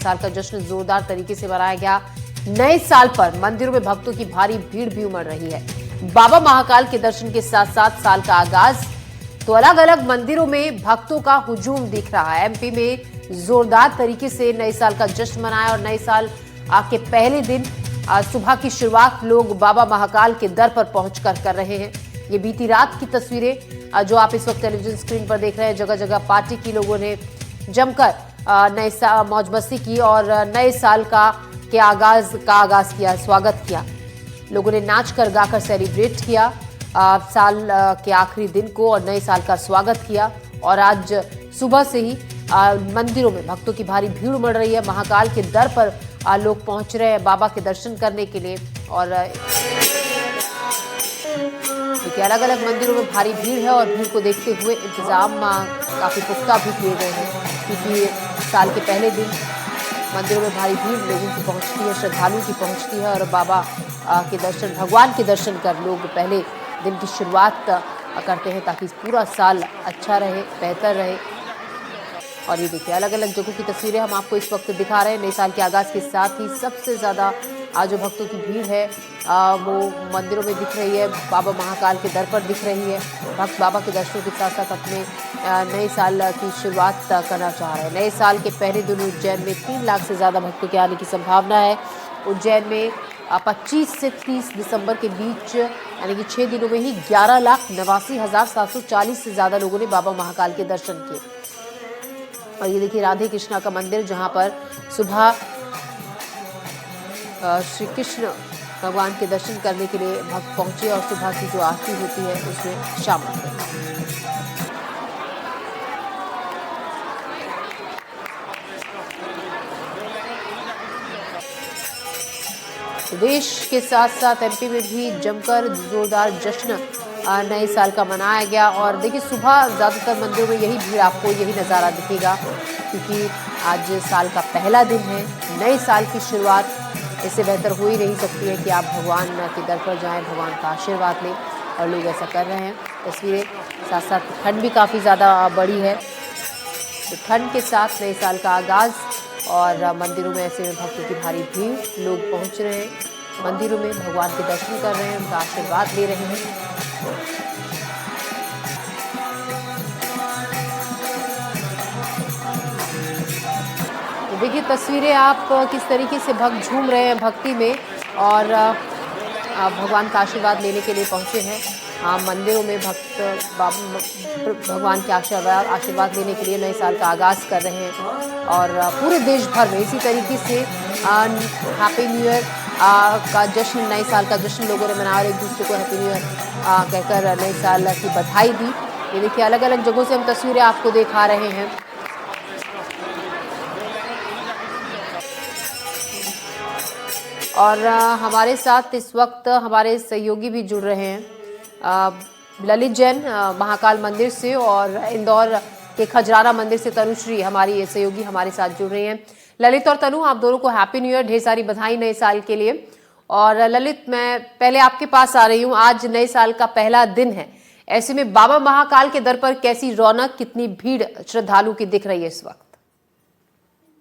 साल का जश्न जोरदार तरीके से मनाया गया। नए साल पर मंदिरों में भक्तों की भारी भीड़ भी उमड़ रही है। बाबा महाकाल के दर्शन के साथ साथ साल का आगाज, तो अलग अलग मंदिरों में भक्तों का हुजूम दिख रहा है। एमपी में जोरदार तरीके से नए साल का जश्न मनाया और नए साल के पहले दिन सुबह की शुरुआत लोग बाबा महाकाल के दर पर पहुंचकर कर रहे हैं। ये बीती रात की तस्वीरें जो आप इस वक्त टेलीविजन स्क्रीन पर देख रहे हैं। जगह जगह पार्टी की लोगों ने जमकर नए साल मौज मस्ती की और नए साल का आगाज किया, स्वागत किया। लोगों ने नाच कर गाकर सेलिब्रेट किया साल के आखिरी दिन को और नए साल का स्वागत किया। और आज सुबह से ही मंदिरों में भक्तों की भारी भीड़ उमड़ रही है। महाकाल के दर पर लोग पहुंच रहे हैं बाबा के दर्शन करने के लिए। और देखिए अलग अलग मंदिरों में भारी भीड़ है और भीड़ को देखते हुए इंतजाम काफी पुख्ता भी किए गए हैं, क्योंकि साल के पहले दिन मंदिरों में भारी भीड़ लोगों की पहुंचती है, श्रद्धालुओं की पहुंचती है और बाबा के दर्शन, भगवान के दर्शन कर लोग पहले दिन की शुरुआत करते हैं ताकि पूरा साल अच्छा रहे, बेहतर रहे। और ये देखिए अलग अलग जगहों की तस्वीरें हम आपको इस वक्त दिखा रहे हैं। नए साल के आगाज के साथ ही सबसे ज़्यादा आज जो भक्तों की भीड़ है वो मंदिरों में दिख रही है, बाबा महाकाल के दर पर दिख रही है। भक्त बाबा के दर्शनों के साथ साथ अपने नए साल की शुरुआत करना चाह रहे हैं। नए साल के पहले दिन उज्जैन में 3 लाख से ज़्यादा भक्तों के आने की संभावना है। उज्जैन में 25 से 30 दिसंबर के बीच यानी कि 6 दिनों में ही 11,89,740 से ज़्यादा लोगों ने बाबा महाकाल के दर्शन किए। और ये देखिए राधे कृष्णा का मंदिर, जहां पर सुबह श्री कृष्ण भगवान के दर्शन करने के लिए भक्त पहुंचे और सुबह की जो आरती होती है उसमें शामिल हुए। देश के साथ साथ एमपी में भी जमकर जोरदार जश्न नए साल का मनाया गया। और देखिए सुबह ज़्यादातर मंदिरों में यही भीड़, आपको यही नज़ारा दिखेगा, क्योंकि आज साल का पहला दिन है। नए साल की शुरुआत इससे बेहतर हो ही नहीं सकती है कि आप भगवान के दर पर जाएं, भगवान का आशीर्वाद लें, और लोग ऐसा कर रहे हैं। तस्वीरें साथ साथ ठंड भी काफ़ी ज़्यादा बढ़ी है, तो ठंड के साथ नए साल का आगाज़ और मंदिरों में ऐसे में भक्तों की भारी भीड़, लोग पहुँच रहे हैं मंदिरों में, भगवान के दर्शन कर रहे हैं, उनका आशीर्वाद ले रहे हैं। तो देखिए तस्वीरें आप किस तरीके से भक्त झूम रहे हैं भक्ति में और भगवान का आशीर्वाद लेने के लिए पहुंचे हैं। मंदिरों में भक्त भगवान के आशीर्वाद लेने के लिए नए साल का आगाज़ कर रहे हैं। और पूरे देश भर में इसी तरीके से हैप्पी न्यू ईयर का जश्न, नए साल का जश्न लोगों ने मनाया और एक दूसरे को हैप्पी न्यू ईयर कहकर नए साल की बधाई दी। ये देखिए अलग अलग जगहों से हम तस्वीरें आपको दिखा रहे हैं। और हमारे साथ इस वक्त हमारे सहयोगी भी जुड़ रहे हैं, ललित जैन महाकाल मंदिर से और इंदौर के खजराना मंदिर से तनुश्री हमारी सहयोगी हमारे साथ जुड़ रही हैं। ललित और तनु, आप दोनों को हैप्पी न्यू ईयर, ढेर सारी बधाई नए साल के लिए। और ललित, मैं पहले आपके पास आ रही हूँ, आज नए साल का पहला दिन है, ऐसे में बाबा महाकाल के दर पर कैसी रौनक, कितनी भीड़ श्रद्धालु की दिख रही है इस वक्त?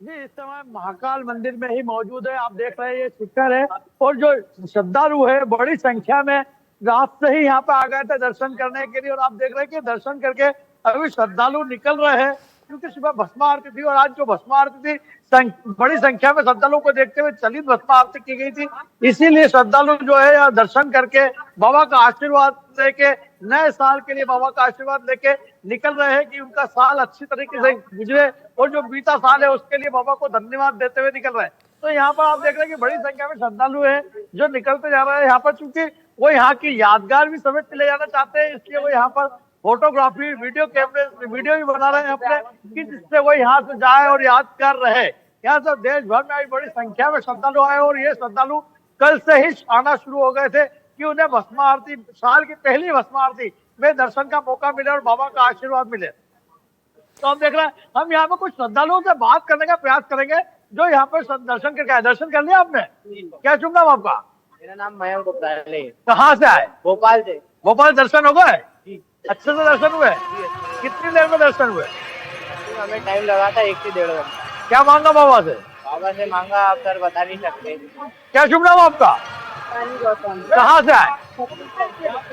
जी, इस समय महाकाल मंदिर में ही मौजूद है। आप देख रहे हैं ये शिखर है और जो श्रद्धालु है बड़ी संख्या में रात से ही यहाँ पे आ गए थे दर्शन करने के लिए। और आप देख रहे हैं कि दर्शन करके अभी श्रद्धालु निकल रहे हैं, क्योंकि सुबह भस्म आरती थी और आज जो भस्म आरती थी बड़ी संख्या में श्रद्धालुओं को देखते हुए चलित भस्म आरती की गई थी। इसीलिए श्रद्धालु जो है यहाँ दर्शन करके बाबा का आशीर्वाद लेके नए साल के लिए बाबा का आशीर्वाद लेके निकल रहे हैं कि उनका साल अच्छी तरीके से गुजरे और जो बीता साल है उसके लिए बाबा को धन्यवाद देते हुए निकल रहे हैं। तो यहाँ पर आप देख रहे हैं कि बड़ी संख्या में श्रद्धालु हैं जो निकलते जा रहे हैं यहाँ पर, चूंकि वो यहाँ की यादगार भी समेत ले जाना चाहते हैं, इसलिए वो यहाँ पर फोटोग्राफी, वीडियो कैमरे, वीडियो भी बना रहे हैं अपने, कि जिससे वो यहाँ से जाए और याद कर रहे। यहाँ से देश भर में बड़ी संख्या में श्रद्धालु आए और ये श्रद्धालु कल से ही आना शुरू हो गए थे कि उन्हें भस्म आरती, साल की पहली भस्म आरती में दर्शन का मौका मिले और बाबा का आशीर्वाद मिले। तो हम देख रहे हैं, हम यहाँ पे कुछ श्रद्धालुओं से बात करने का प्रयास करेंगे जो यहाँ पर दर्शन करके आए। दर्शन कर लिया आपने? क्या शुभ नाम आपका? मेरा नाम मयंक गुप्ता है। कहाँ से आए? भोपाल से। भोपाल दर्शन हो गए? अच्छे से दर्शन हुए? कितनी देर में दर्शन हुए? हमें टाइम लगा था 1 से 1.5 घंटा। क्या मांगा बाबा से? बाबा से मांगा, आप सर बता नहीं सकते। क्या शुभ नाम आपका? कहाँ से आए?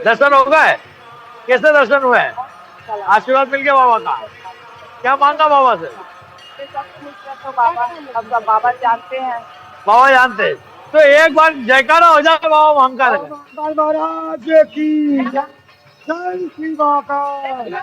दर्शन हो गए? कैसे दर्शन हुए? आशीर्वाद मिल गया बाबा का? क्या मांगा बाबा से? तो बाबा जानते हैं। बाबा जानते हैं। तो एक बार जयकारा हो जाए बाबा महाकाल महाराज की जय श्री महाकाल।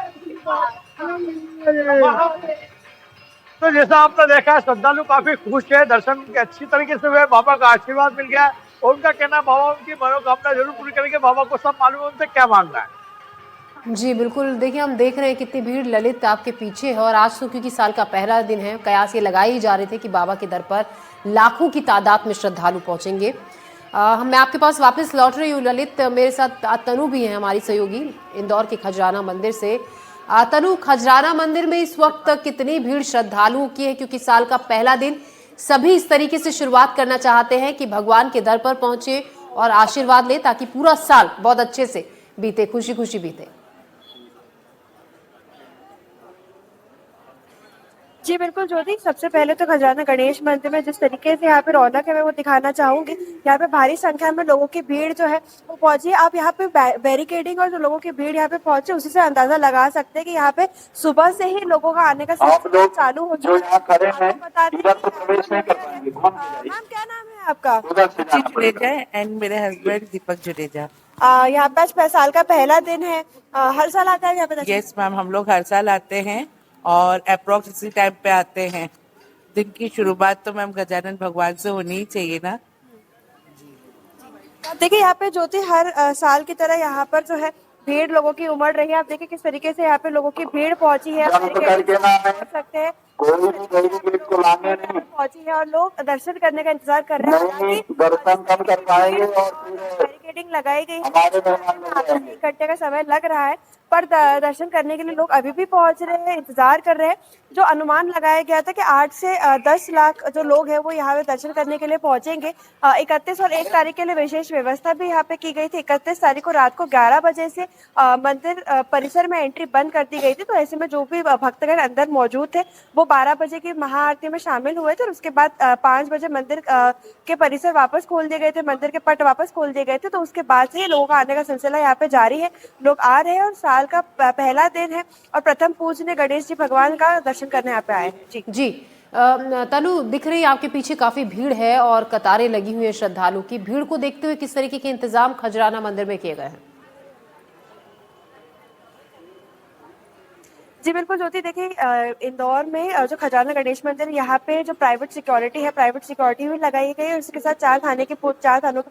तो जैसा आपने देखा है, श्रद्धालु काफी खुश है, दर्शन के अच्छी तरीके से हुए, बाबा का आशीर्वाद मिल गया और उनका कहना बाबा उनकी मनोकामना जरूर पूरी करेंगे। बाबा को सब मालूम है उनसे क्या मांगना है। जी बिल्कुल, देखिए हम देख रहे हैं कितनी भीड़ ललित आपके पीछे है। और आज तो क्योंकि साल का पहला दिन है, कयास ये लगाए ही जा रहे थे कि बाबा के दर पर लाखों की तादाद में श्रद्धालु पहुंचेंगे। मैं आपके पास वापस लौट रही हूँ ललित, मेरे साथ तनु भी है हमारी सहयोगी इंदौर के खजराना मंदिर से। तनु, खजराना मंदिर में इस वक्त कितनी भीड़ श्रद्धालुओं की है? क्योंकि साल का पहला दिन सभी इस तरीके से शुरुआत करना चाहते हैं कि भगवान के दर पर पहुंचे और आशीर्वाद ले, ताकि पूरा साल बहुत अच्छे से बीते, खुशी खुशी बीते। जी बिल्कुल ज्योति, सबसे पहले तो खजाना गणेश मंदिर में जिस तरीके से यहाँ पे रौनक है मैं वो दिखाना चाहूंगी। यहाँ पे भारी संख्या में लोगों की भीड़ जो है वो पहुंची है। आप यहाँ पे बैरिकेडिंग और जो लोगों की भीड़ यहाँ पे पहुंचे उसी से अंदाजा लगा सकते हैं कि यहाँ पे सुबह से ही लोगों का आने का सिलसिला चालू हो चुका है। बता दें मैम, क्या नाम है आपका? जुडेजा एंड मेरे हस्बैंड दीपक जुडेजा। यहाँ पे आज साल का पहला दिन है, हर साल आता है यहाँ पे? यस मैम, हम लोग हर साल आते हैं और अप्रोक्स इसी टाइम पे आते हैं। दिन की शुरुआत तो मैम गजानन भगवान से होनी ही चाहिए ना। देखिए यहाँ पे ज्योति हर साल की तरह यहाँ पर जो है भीड़ लोगों की उमड़ रही है। आप देखिए किस तरीके से यहाँ पे लोगों की भीड़ पहुंची है, सकते हैं पहुंची है और लोग दर्शन करने का इंतजार कर रहे हैं। बैरिकेडिंग लगाई गई है, 1 घंटे का समय लग रहा है, पर दर्शन करने के लिए लोग अभी भी पहुंच रहे हैं, इंतजार कर रहे हैं। जो अनुमान लगाया गया था कि 8 से 10 लाख जो लोग हैं वो यहाँ पे दर्शन करने के लिए पहुंचेंगे। 31 और 1 तारीख के लिए विशेष व्यवस्था भी यहाँ पे की गई थी। 31 तारीख को रात को 11 बजे से मंदिर परिसर में एंट्री बंद कर दी गई थी। तो ऐसे में जो भी भक्तगण अंदर मौजूद थे वो 12 बजे की महाआरती में शामिल हुए थे और उसके बाद 5 बजे मंदिर के परिसर वापस खोल दिए गए थे, मंदिर के पट वापस खोल दिए गए थे। तो उसके बाद से लोगों का आने का सिलसिला यहाँ पे जारी है, लोग आ रहे हैं और साल का पहला दिन है और प्रथम पूजनीय गणेश जी भगवान का दर्शन करने यहाँ पे आए हैं। जी तनु, दिख रही है आपके पीछे काफी भीड़ है और कतारें लगी हुई है श्रद्धालु की। भीड़ को देखते हुए किस तरीके के इंतजाम खजराना मंदिर में किए गए हैं? जी बिल्कुल ज्योति, देखिए इंदौर में जो खजाना गणेश मंदिर यहाँ पे जो प्राइवेट सिक्योरिटी है, प्राइवेट सिक्योरिटी भी लगाई गई है। उसके साथ 4 थानों की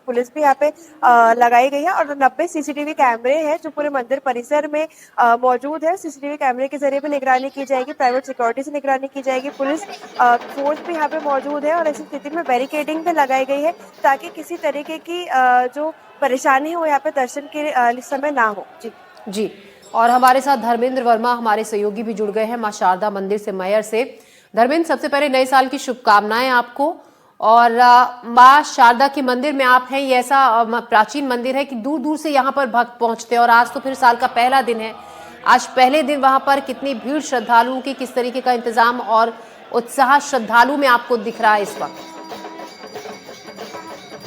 पुलिस भी यहाँ पे लगाई गई है और 90 सीसीटीवी कैमरे हैं जो पूरे मंदिर परिसर में मौजूद है। सीसीटीवी कैमरे के जरिए भी निगरानी की जाएगी, प्राइवेट सिक्योरिटी से निगरानी की जाएगी, पुलिस फोर्स भी यहाँ पे मौजूद है और ऐसी स्थिति में बैरिकेडिंग भी लगाई गई है ताकि किसी तरीके की जो परेशानी हो यहाँ पे दर्शन के समय ना हो। जी और हमारे साथ धर्मेंद्र वर्मा हमारे सहयोगी भी जुड़ गए हैं मां शारदा मंदिर से, मैयर से। धर्मेंद्र, सबसे पहले नए साल की शुभकामनाएं आपको। और मां शारदा के मंदिर में आप हैं, ये ऐसा प्राचीन मंदिर है कि दूर दूर से यहाँ पर भक्त पहुंचते हैं और आज तो फिर साल का पहला दिन है। आज पहले दिन वहां पर कितनी भीड़ श्रद्धालुओं की, किस तरीके का इंतजाम और उत्साह श्रद्धालु में आपको दिख रहा है इस वक्त?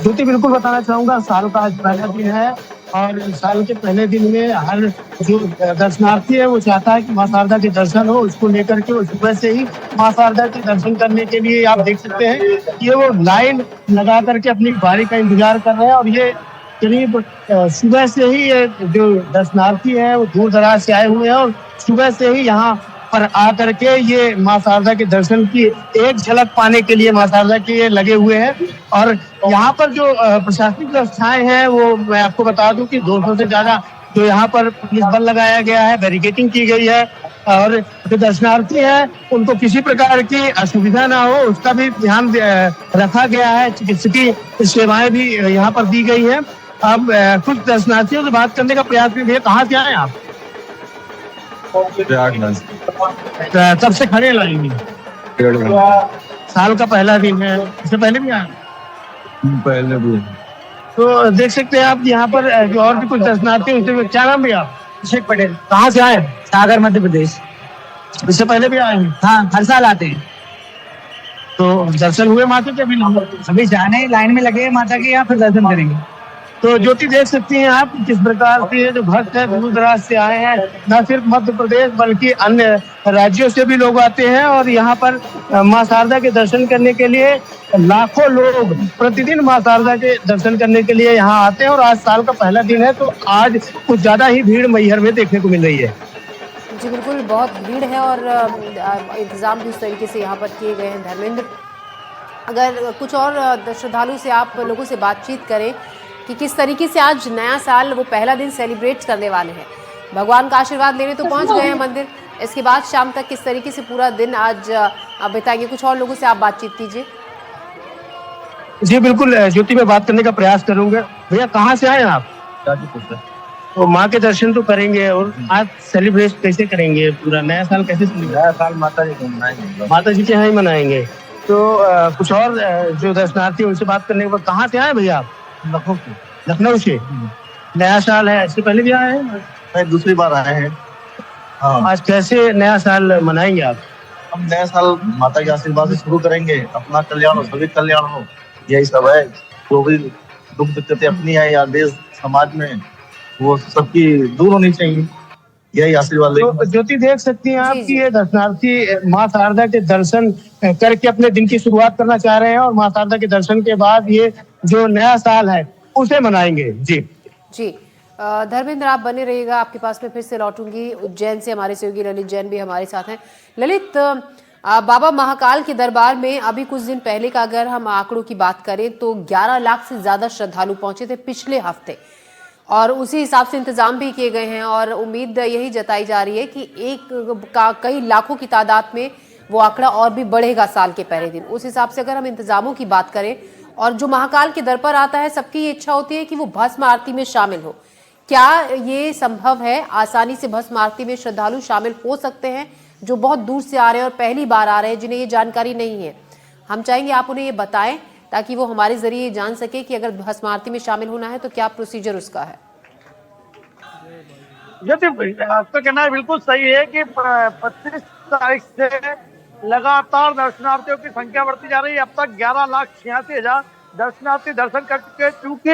ज्योति, बिल्कुल बताना चाहूंगा, साल का आज पहला दिन है और साल के पहले दिन में हर जो दर्शनार्थी है वो चाहता है कि मां शारदा के दर्शन हो। उसको लेकर के वो सुबह से ही मां शारदा के दर्शन करने के लिए आप देख सकते हैं ये वो लाइन लगा करके अपनी बारी का इंतजार कर रहे हैं। और ये करीब सुबह से ही ये जो दर्शनार्थी है वो दूर दराज से आए हुए हैं और सुबह से ही यहाँ पर आकर के ये मां शारदा के दर्शन की एक झलक पाने के लिए मां शारदा के लगे हुए हैं। और यहाँ पर जो प्रशासनिक व्यवस्थाएं हैं वो मैं आपको बता दूं कि 200 से ज्यादा जो यहाँ पर पुलिस बल लगाया गया है, बैरिकेडिंग की गई है और जो दर्शनार्थी हैं उनको किसी प्रकार की असुविधा ना हो उसका भी ध्यान रखा गया है। चिकित्सकीय सेवाएं भी यहाँ पर दी गई है। अब कुछ दर्शनार्थियों से बात करने का प्रयास भी है। कहाँ से आए आप? तब से खड़े लाइन में? साल का पहला दिन है, इससे पहले भी आए? पहले भी। तो देख सकते हैं आप यहाँ पर जो और भी कुछ दर्शनार्थी हैं। क्या नाम भैया? अभिषेक पटेल। कहाँ से आए? सागर मध्य प्रदेश। इससे पहले भी आए हैं? हाँ, हर साल आते हैं। तो दर्शन हुए माता के? अभी जाने लाइन में लगे हैं माता के यहाँ, फिर दर्शन करेंगे। तो ज्योति देख सकती हैं आप किस प्रकार से ये जो भक्त है दूर दराज से आए हैं, न सिर्फ मध्य प्रदेश बल्कि अन्य राज्यों से भी लोग आते हैं और यहाँ पर मां शारदा के दर्शन करने के लिए लाखों लोग प्रतिदिन मां शारदा के दर्शन करने के लिए यहाँ आते हैं। और आज साल का पहला दिन है तो आज कुछ ज्यादा ही भीड़ मैहर में देखने को मिल रही है। जी बिल्कुल, बहुत भीड़ है और इंतजाम भी उस तरीके से यहाँ पर किए गए हैं। धर्मेंद्र, अगर कुछ और श्रद्धालु से आप लोगों से बातचीत करें कि किस तरीके से आज नया साल वो पहला दिन सेलिब्रेट करने वाले हैं, भगवान का आशीर्वाद लेने तो पहुंच गए हैं मंदिर, इसके बाद शाम तक किस तरीके से पूरा दिन आज आप बिताएंगे? कुछ और लोगों से आप बातचीत कीजिए। जी बिल्कुल ज्योति, में बात करने का प्रयास करूंगा। भैया कहाँ से आए आप? गाजीपुर से। तो माँ के दर्शन तो करेंगे और आज सेलिब्रेट कैसे करेंगे? पूरा नया साल कैसे नया साल माता जी को मनाएंगे, माता जी के यहाँ ही मनाएंगे। तो कुछ और जो दर्शनार्थी उनसे बात करने के बाद, कहाँ से आए भैया आप? लखनऊ से। नया साल है, इससे पहले भी आए हैं? मैं दूसरी बार आए हैं। हाँ। आज कैसे नया साल मनाएंगे आप? हम नया साल माता के आशीर्वाद से शुरू करेंगे, अपना कल्याण हो, सभी कल्याण हो, यही सब है। जो भी दुख दिक्कतें अपनी है या देश समाज में, वो सबकी दूर होनी चाहिए, यही आशीर्वाद लेंगे। तो ज्योति देख सकती हैं आप कि ये दर्शनार्थी माँ शारदा के दर्शन करके अपने दिन की शुरुआत करना चाह रहे हैं और माँ शारदा के दर्शन के बाद ये जो नया साल है उसे मनाएंगे। जी जी धर्मेंद्र, आप बने रहिएगा, आपके पास में फिर से लौटूंगी। उज्जैन से हमारे सहयोगी ललित जैन भी हमारे साथ हैं। ललित, बाबा महाकाल के दरबार में अभी कुछ दिन पहले का अगर हम आंकड़ों की बात करें तो 11 लाख से ज्यादा श्रद्धालु पहुंचे थे पिछले हफ्ते, और उसी हिसाब से इंतजाम भी किए गए हैं और उम्मीद यही जताई जा रही है कि कई लाखों की तादाद में वो आंकड़ा और भी बढ़ेगा साल के पहले दिन। उस हिसाब से अगर हम इंतजामों की बात करें, और जो महाकाल के दर पर आता है सबकी ये इच्छा होती है कि वो भस्म आरती में शामिल हो। क्या ये संभव है? आसानी से भस्म आरती में श्रद्धालु शामिल हो सकते हैं जो बहुत दूर से आ रहे हैं और पहली बार आ रहे हैं, जिन्हें ये जानकारी नहीं है? हम चाहेंगे आप उन्हें ये बताएं ताकि वो हमारे जरिए जान सके कि अगर भस्म आरती में शामिल होना है तो क्या प्रोसीजर उसका है। आपका कहना है बिल्कुल सही है कि 25 तारीख से लगातार दर्शनार्थियों की संख्या बढ़ती जा रही है। अब तक 11,86,000 दर्शनार्थी दर्शन कर चुके हैं। चूंकि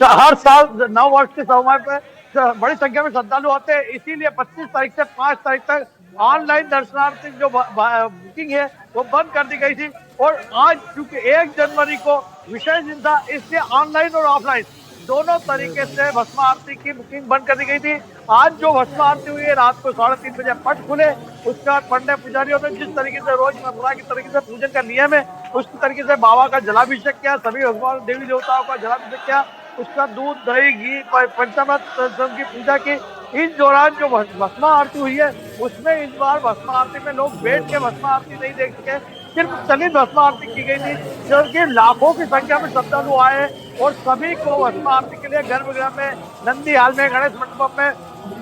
हर साल नव वर्ष के समय पर बड़ी संख्या में श्रद्धालु आते हैं, इसीलिए 25 तारीख से 5 तारीख तक ऑनलाइन दर्शनार्थी जो बुकिंग है वो बंद कर दी गई थी। और आज चूंकि 1 जनवरी को विशेष दिन था, इसलिए ऑनलाइन और ऑफलाइन दोनों तरीके से भस्म आरती की बुकिंग बंद कर दी गई थी। आज जो भस्म आरती हुई है रात को 3:30 बजे पट खुले, उसके बाद पंडित पुजारियों ने जिस तरीके से रोज मथुरा की तरीके से पूजन का नियम है उस तरीके से बाबा का जलाभिषेक किया, सभी भगवान देवी देवताओं का जलाभिषेक किया, उसका दूध दही घी पंचामृत की पूजा की। इस दौरान जो भस्म आरती हुई है उसमें इस बार भस्म आरती में लोग बैठ के भस्म आरती नहीं देख सके, सिर्फ चलित भस्म आरती की गई थी, जबकि लाखों की संख्या में श्रद्धालु आए और सभी को भस्म आरती के लिए गर्भगृह में, नंदी हाल में, गणेश मंडप में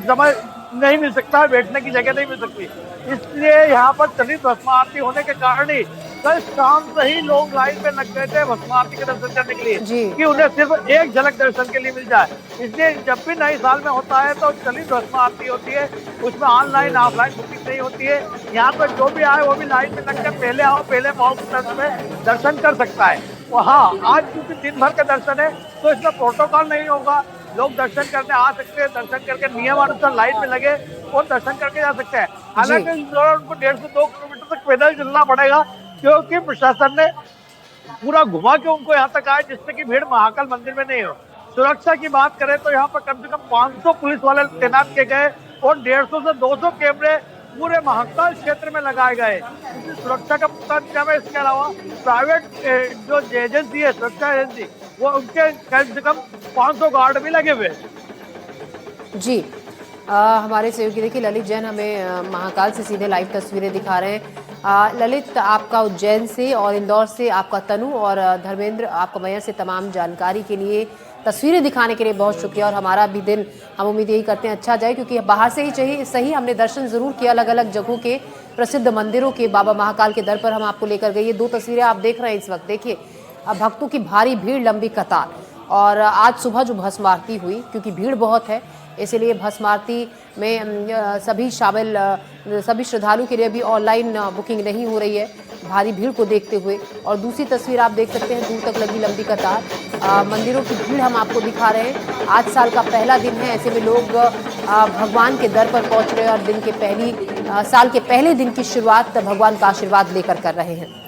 समय नहीं मिल सकता, बैठने की जगह नहीं मिल सकती। इसलिए यहाँ पर चलित भस्म आरती होने के कारण ही कल शाम से ही लोग लाइन में लग गए थे भस्म आरती के दर्शन करने के लिए कि उन्हें सिर्फ एक झलक दर्शन के लिए मिल जाए। इसलिए जब भी नए साल में होता है तो चलित भस्म आरती होती है, उसमें ऑनलाइन ऑफलाइन बुकिंग नहीं होती है। यहाँ पर जो भी आए वो भी लाइन में लगकर पहले आओ पहले पाओ में दर्शन कर सकता है। हाँ, आज क्योंकि दिन भर का दर्शन है तो इसमें प्रोटोकॉल नहीं होगा, लोग दर्शन करने आ सकते हैं, दर्शन करके नियमानुसार लाइन में लगे और दर्शन करके जा सकते हैं। हालांकि इस दौरान उनको 150 से 2 किलोमीटर तक पैदल चलना पड़ेगा, क्योंकि प्रशासन ने पूरा घुमा के उनको यहाँ तक आए जिससे कि भीड़ महाकाल मंदिर में नहीं हो। सुरक्षा की बात करें तो यहाँ पर कम से कम 500 पुलिस वाले तैनात किए गए और 150 से 200 कैमरे पूरे महाकाल क्षेत्र में लगाए गए। सुरक्षा का पूरा इंतजाम है। इसके अलावा प्राइवेट जो एजेंसी है, सुरक्षा एजेंसी, वो उनके कम से कम 500 गार्ड भी लगे हुए। जी हमारे सहयोगी देखिए ललित जैन हमें महाकाल से सीधे लाइव तस्वीरें दिखा रहे हैं। ललित, आपका उज्जैन से और इंदौर से आपका तनु, और धर्मेंद्र आपका मैया से तमाम जानकारी के लिए, तस्वीरें दिखाने के लिए बहुत शुक्रिया। और हमारा भी दिन हम उम्मीद यही करते हैं अच्छा जाए, क्योंकि बाहर से ही सही हमने दर्शन जरूर किया अलग अलग जगहों के प्रसिद्ध मंदिरों के। बाबा महाकाल के दर पर हम आपको लेकर गए। ये 2 तस्वीरें आप देख रहे हैं इस वक्त, देखिए भक्तों की भारी भीड़, लंबी कतार। और आज सुबह जो भस्म आरती हुई, क्योंकि भीड़ बहुत है इसलिए भस्म आरती में सभी श्रद्धालु के लिए अभी ऑनलाइन बुकिंग नहीं हो रही है। भारी भीड़ को देखते हुए। और दूसरी तस्वीर आप देख सकते हैं, दूर तक लगी लंबी कतार, मंदिरों की भीड़ हम आपको दिखा रहे हैं। आज साल का पहला दिन है, ऐसे में लोग भगवान के दर पर पहुंच रहे हैं और साल के पहले दिन की शुरुआत भगवान का आशीर्वाद लेकर कर रहे हैं।